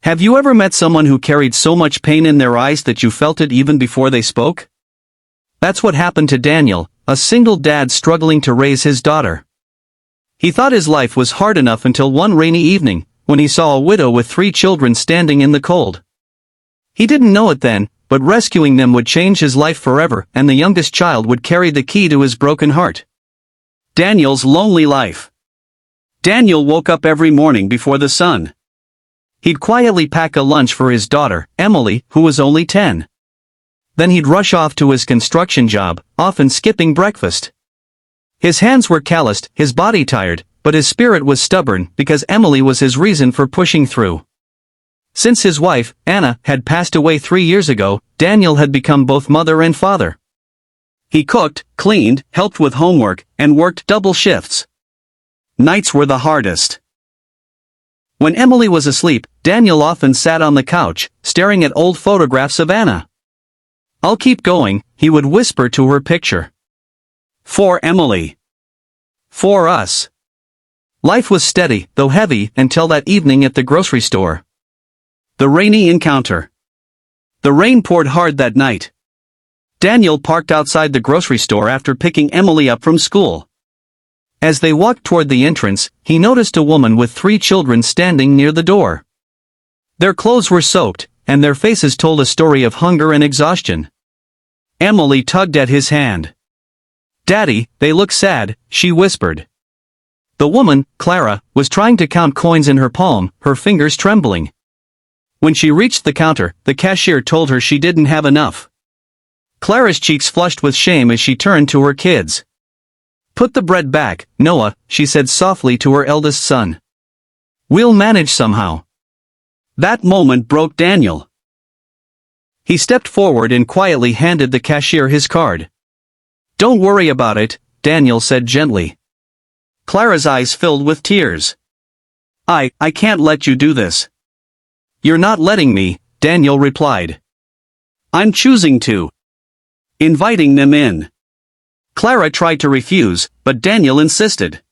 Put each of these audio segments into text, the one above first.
Have you ever met someone who carried so much pain in their eyes that you felt it even before they spoke? That's what happened to Daniel, a single dad struggling to raise his daughter. He thought his life was hard enough until one rainy evening, when he saw a widow with 3 children standing in the cold. He didn't know it then, but rescuing them would change his life forever, and the youngest child would carry the key to his broken heart. Daniel's lonely life. Daniel woke up every morning before the sun. He'd quietly pack a lunch for his daughter, Emily, who was only 10. Then he'd rush off to his construction job, often skipping breakfast. His hands were calloused, his body tired, but his spirit was stubborn because Emily was his reason for pushing through. Since his wife, Anna, had passed away 3 years ago, Daniel had become both mother and father. He cooked, cleaned, helped with homework, and worked double shifts. Nights were the hardest. When Emily was asleep, Daniel often sat on the couch, staring at old photographs of Anna. "I'll keep going," he would whisper to her picture. For Emily. For us. Life was steady, though heavy, until that evening at the grocery store. The rainy encounter. The rain poured hard that night. Daniel parked outside the grocery store after picking Emily up from school. As they walked toward the entrance, he noticed a woman with 3 children standing near the door. Their clothes were soaked, and their faces told a story of hunger and exhaustion. Emily tugged at his hand. "Daddy, they look sad," she whispered. The woman, Clara, was trying to count coins in her palm, her fingers trembling. When she reached the counter, the cashier told her she didn't have enough. Clara's cheeks flushed with shame as she turned to her kids. "Put the bread back, Noah," she said softly to her eldest son. "We'll manage somehow." That moment broke Daniel. He stepped forward and quietly handed the cashier his card. "Don't worry about it," Daniel said gently. Clara's eyes filled with tears. I can't let you do this." "You're not letting me," Daniel replied. "I'm choosing to." Inviting them in. Clara tried to refuse, but Daniel insisted.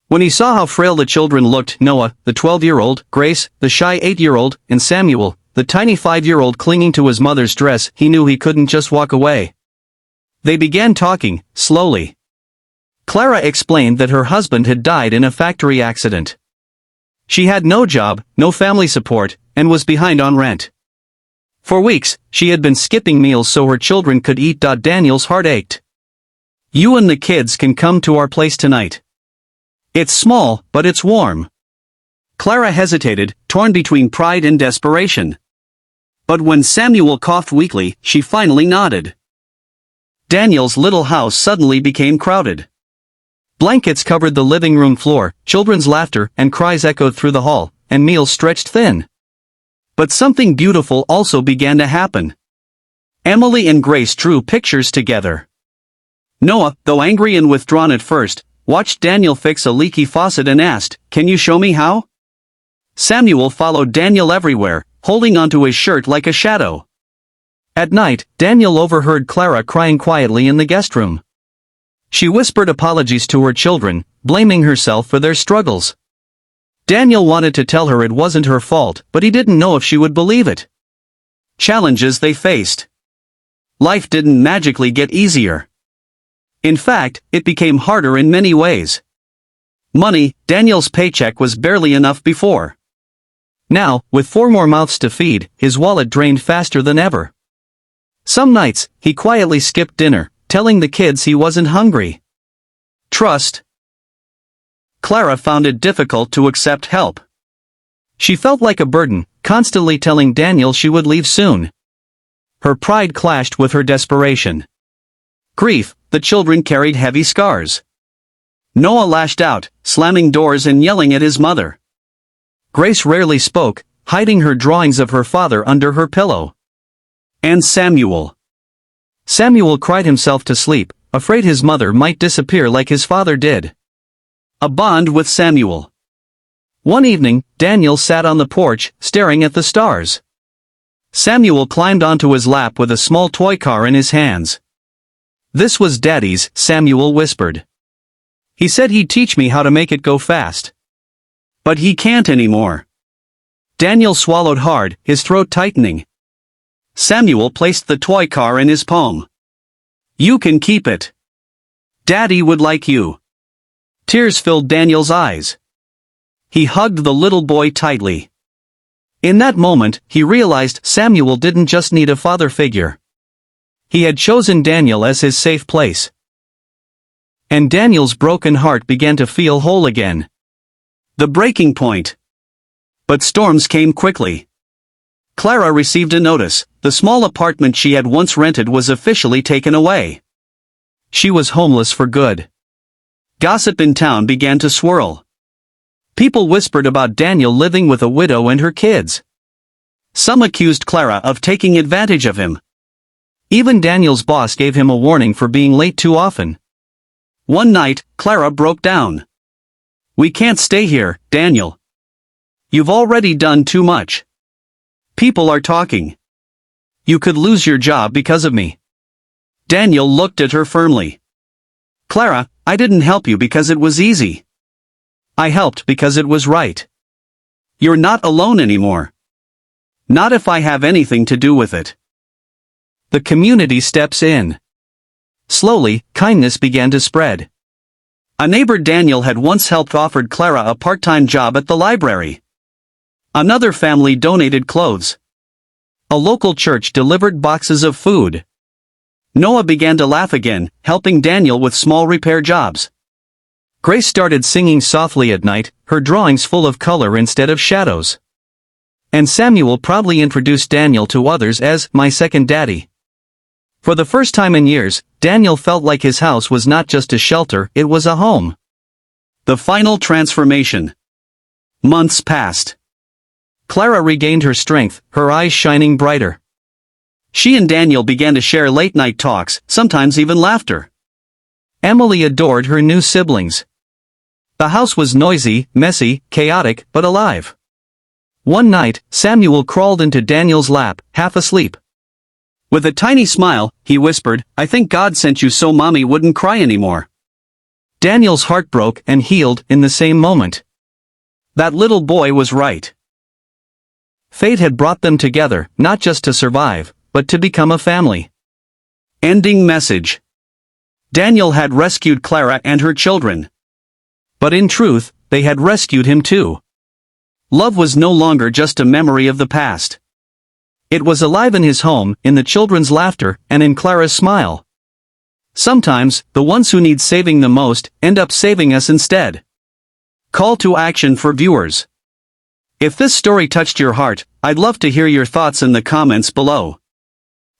When he saw how frail the children looked, Noah, the 12-year-old, Grace, the shy 8-year-old, and Samuel, the tiny 5-year-old clinging to his mother's dress, he knew he couldn't just walk away. They began talking, slowly. Clara explained that her husband had died in a factory accident. She had no job, no family support, and was behind on rent. For weeks, she had been skipping meals so her children could eat. Daniel's heart ached. "You and the kids can come to our place tonight. It's small, but it's warm." Clara hesitated, torn between pride and desperation. But when Samuel coughed weakly, she finally nodded. Daniel's little house suddenly became crowded. Blankets covered the living room floor, children's laughter and cries echoed through the hall, and meals stretched thin. But something beautiful also began to happen. Emily and Grace drew pictures together. Noah, though angry and withdrawn at first, watched Daniel fix a leaky faucet and asked, "Can you show me how?" Samuel followed Daniel everywhere, holding onto his shirt like a shadow. At night, Daniel overheard Clara crying quietly in the guest room. She whispered apologies to her children, blaming herself for their struggles. Daniel wanted to tell her it wasn't her fault, but he didn't know if she would believe it. Challenges they faced. Life didn't magically get easier. In fact, it became harder in many ways. Money, Daniel's paycheck was barely enough before. Now, with 4 more mouths to feed, his wallet drained faster than ever. Some nights, he quietly skipped dinner, telling the kids he wasn't hungry. Trust. Clara found it difficult to accept help. She felt like a burden, constantly telling Daniel she would leave soon. Her pride clashed with her desperation. Grief, the children carried heavy scars. Noah lashed out, slamming doors and yelling at his mother. Grace rarely spoke, hiding her drawings of her father under her pillow. And Samuel. Samuel cried himself to sleep, afraid his mother might disappear like his father did. A bond with Samuel. One evening, Daniel sat on the porch, staring at the stars. Samuel climbed onto his lap with a small toy car in his hands. "This was Daddy's," Samuel whispered. "He said he'd teach me how to make it go fast. But he can't anymore." Daniel swallowed hard, his throat tightening. Samuel placed the toy car in his palm. You can keep it. Daddy would like you. Tears filled Daniel's eyes. He hugged the little boy tightly. In that moment, he realized Samuel didn't just need a father figure. He had chosen Daniel as his safe place. And Daniel's broken heart began to feel whole again. The breaking point. But storms came quickly. Clara received a notice. The small apartment she had once rented was officially taken away. She was homeless for good. Gossip in town began to swirl. People whispered about Daniel living with a widow and her kids. Some accused Clara of taking advantage of him. Even Daniel's boss gave him a warning for being late too often. One night, Clara broke down. We can't stay here, Daniel. You've already done too much. People are talking. You could lose your job because of me. Daniel looked at her firmly. Clara, I didn't help you because it was easy. I helped because it was right. You're not alone anymore. Not if I have anything to do with it. The community steps in. Slowly, kindness began to spread. A neighbor Daniel had once helped offered Clara a part-time job at the library. Another family donated clothes. A local church delivered boxes of food. Noah began to laugh again, helping Daniel with small repair jobs. Grace started singing softly at night, her drawings full of color instead of shadows. And Samuel proudly introduced Daniel to others as my second daddy. For the first time in years, Daniel felt like his house was not just a shelter, it was a home. The final transformation. Months passed. Clara regained her strength, her eyes shining brighter. She and Daniel began to share late-night talks, sometimes even laughter. Emily adored her new siblings. The house was noisy, messy, chaotic, but alive. One night, Samuel crawled into Daniel's lap, half asleep. With a tiny smile, he whispered, I think God sent you so Mommy wouldn't cry anymore. Daniel's heart broke and healed in the same moment. That little boy was right. Fate had brought them together, not just to survive, but to become a family. Ending message. Daniel had rescued Clara and her children. But in truth, they had rescued him too. Love was no longer just a memory of the past. It was alive in his home, in the children's laughter, and in Clara's smile. Sometimes, the ones who need saving the most, end up saving us instead. Call to action for viewers. If this story touched your heart, I'd love to hear your thoughts in the comments below.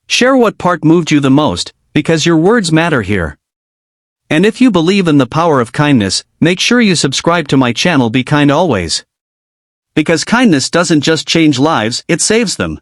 Share what part moved you the most, because your words matter here. And if you believe in the power of kindness, make sure you subscribe to my channel. Be kind always. Because kindness doesn't just change lives, it saves them.